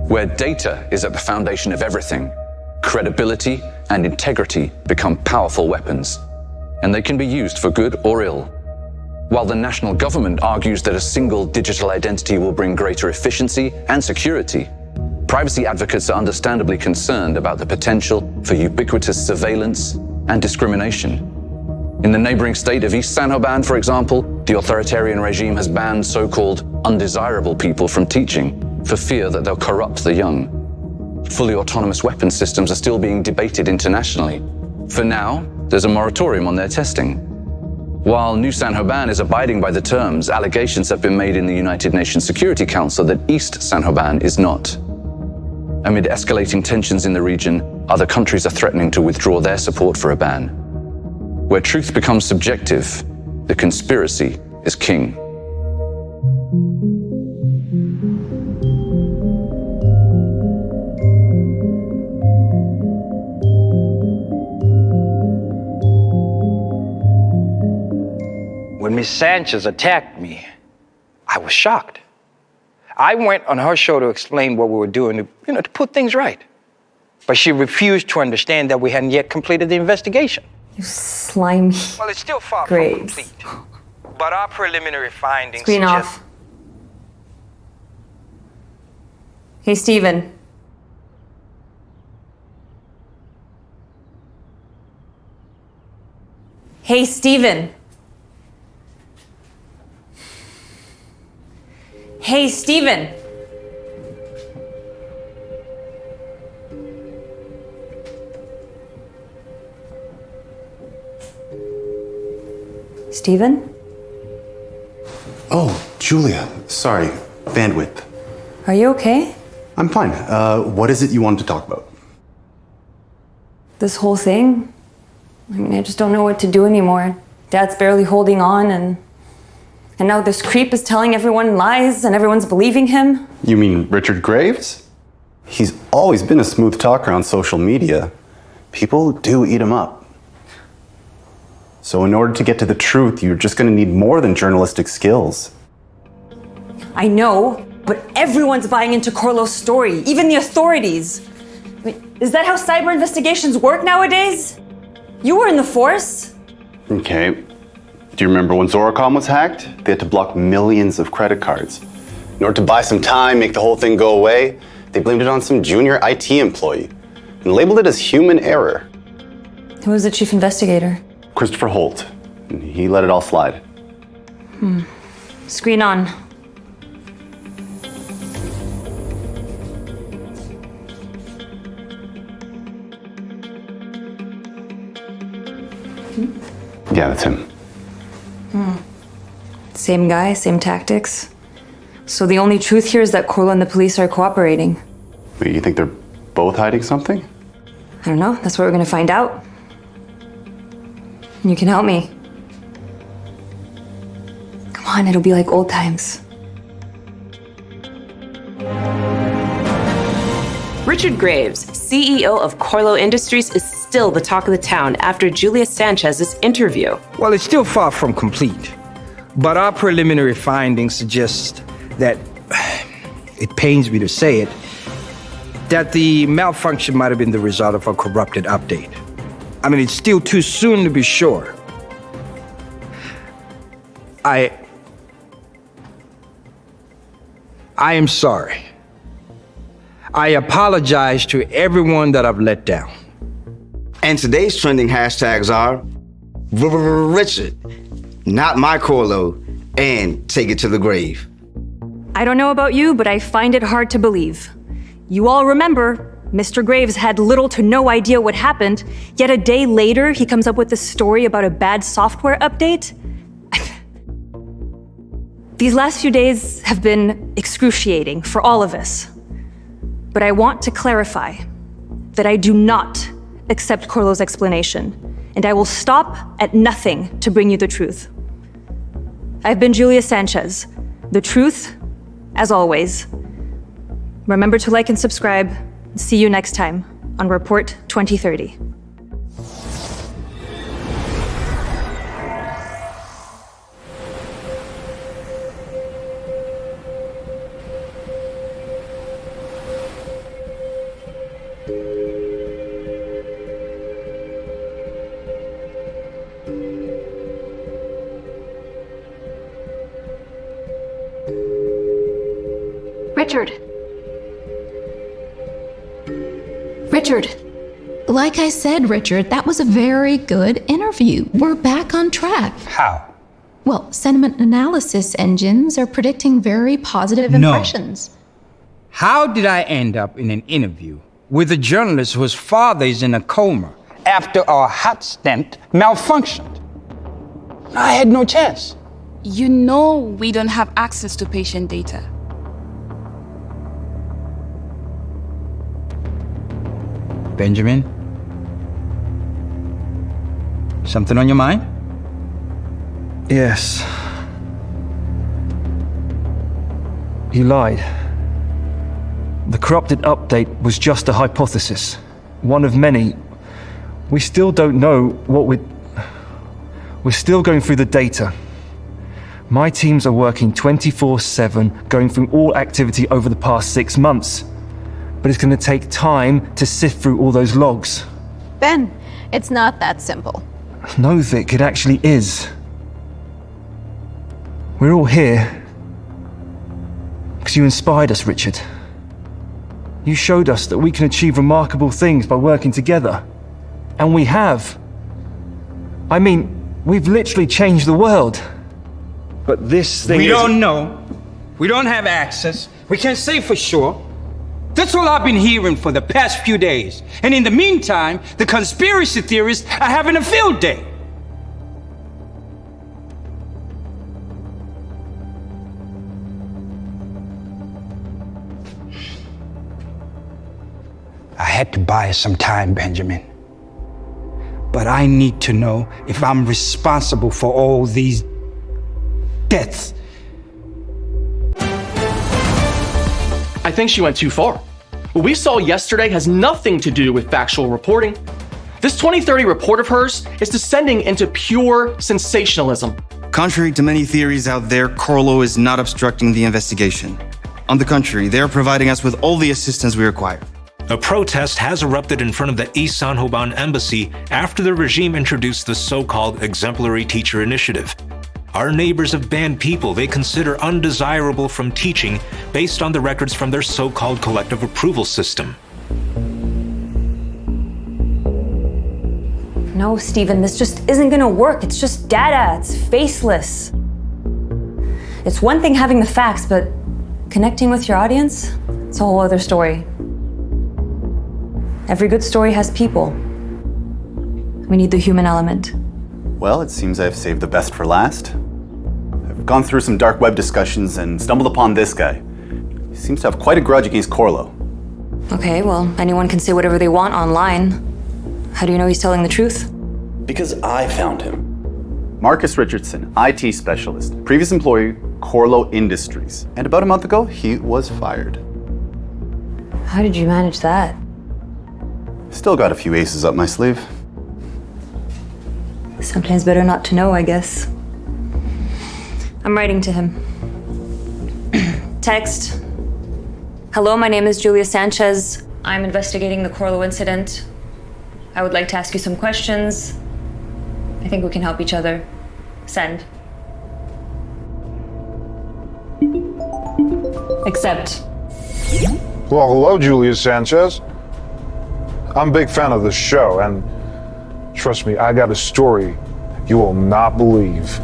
Where data is at the foundation of everything, credibility and integrity become powerful weapons, and they can be used for good or ill. While the national government argues that a single digital identity will bring greater efficiency and security, privacy advocates are understandably concerned about the potential for ubiquitous surveillance and discrimination. In the neighboring state of East Sanhoban, for example, the authoritarian regime has banned so-called undesirable people from teaching for fear that they'll corrupt the young. Fully autonomous weapons systems are still being debated internationally. For now, there's a moratorium on their testing. While New Sanhoban is abiding by the terms, allegations have been made in the United Nations Security Council that East Sanhoban is not. Amid escalating tensions in the region, other countries are threatening to withdraw their support for a ban. Where truth becomes subjective, the conspiracy is king. When Miss Sanchez attacked me, I was shocked. I went on her show to explain what we were doing, to put things right. But she refused to understand that we hadn't yet completed the investigation. You slimy. Well, it's still far Graves. from complete. But our preliminary findings Screen suggest... off. Hey, Steven. Hey, Steven. Hey, Steven. Steven? Oh, Julia. Sorry. Bandwidth. Are you okay? I'm fine. What is it you wanted to talk about? This whole thing? I just don't know what to do anymore. Dad's barely holding on, and now this creep is telling everyone lies and everyone's believing him. You mean Richard Graves? He's always been a smooth talker on social media. People do eat him up. So in order to get to the truth, you're just going to need more than journalistic skills. I know, but everyone's buying into KoRLo's story, even the authorities. Is that how cyber investigations work nowadays? You were in the force. Okay. Do you remember when Zoracom was hacked? They had to block millions of credit cards. In order to buy some time, make the whole thing go away, they blamed it on some junior IT employee and labeled it as human error. Who was the chief investigator? Christopher Holt. He let it all slide. Screen on. Yeah, that's him. Same guy, same tactics. So the only truth here is that KoRLo and the police are cooperating. Wait, you think they're both hiding something? I don't know, that's what we're gonna find out. You can help me. Come on, it'll be like old times. Richard Graves, CEO of KoRLo Industries, is still the talk of the town after Julia Sanchez's interview. Well, it's still far from complete. But our preliminary findings suggest that, it pains me to say it, that the malfunction might have been the result of a corrupted update. I mean, it's still too soon to be sure. I am sorry. I apologize to everyone that I've let down. And today's trending hashtags are Richard, not my KoRLo, and take it to the grave. I don't know about you, but I find it hard to believe. You all remember, Mr. Graves had little to no idea what happened, yet a day later he comes up with this story about a bad software update? These last few days have been excruciating for all of us. But I want to clarify that I do not accept KoRLo's explanation, and I will stop at nothing to bring you the truth. I've been Julia Sanchez. The truth, as always. Remember to like and subscribe. See you next time on Report 2030. Richard. Like I said, Richard, that was a very good interview. We're back on track. How? Well, sentiment analysis engines are predicting very positive impressions. How did I end up in an interview with a journalist whose father is in a coma after our hot stent malfunctioned? I had no chance. You know we don't have access to patient data. Benjamin? Something on your mind? Yes. He lied. The corrupted update was just a hypothesis, one of many. We still don't know what we're still going through the data. My teams are working 24/7, going through all activity over the past 6 months. But it's going to take time to sift through all those logs. Ben, it's not that simple. No, Vic, it actually is. We're all here because you inspired us, Richard. You showed us that we can achieve remarkable things by working together. And we have. I mean, we've literally changed the world. But this thing We don't know. We don't have access. We can't say for sure. That's all I've been hearing for the past few days. And in the meantime, the conspiracy theorists are having a field day. I had to buy some time, Benjamin. But I need to know if I'm responsible for all these deaths. I think she went too far. What we saw yesterday has nothing to do with factual reporting. This 2030 report of hers is descending into pure sensationalism. Contrary to many theories out there, KoRLo is not obstructing the investigation. On the contrary, they are providing us with all the assistance we require. A protest has erupted in front of the East San Hoban embassy after the regime introduced the so-called exemplary teacher initiative. Our neighbors have banned people they consider undesirable from teaching based on the records from their so-called collective approval system. No, Stephen, this just isn't gonna work. It's just data. It's faceless. It's one thing having the facts, but connecting with your audience, it's a whole other story. Every good story has people. We need the human element. Well, it seems I've saved the best for last. I've gone through some dark web discussions and stumbled upon this guy. He seems to have quite a grudge against KoRLo. Okay, well, anyone can say whatever they want online. How do you know he's telling the truth? Because I found him. Marcus Richardson, IT specialist, previous employee, KoRLo Industries. And about a month ago, he was fired. How did you manage that? Still got a few aces up my sleeve. Sometimes better not to know, I guess. I'm writing to him. Text. Hello, my name is Julia Sanchez. I'm investigating the KoRLo incident. I would like to ask you some questions. I think we can help each other. Send. Accept. Well, hello, Julia Sanchez. I'm a big fan of the show, and trust me, I got a story you will not believe.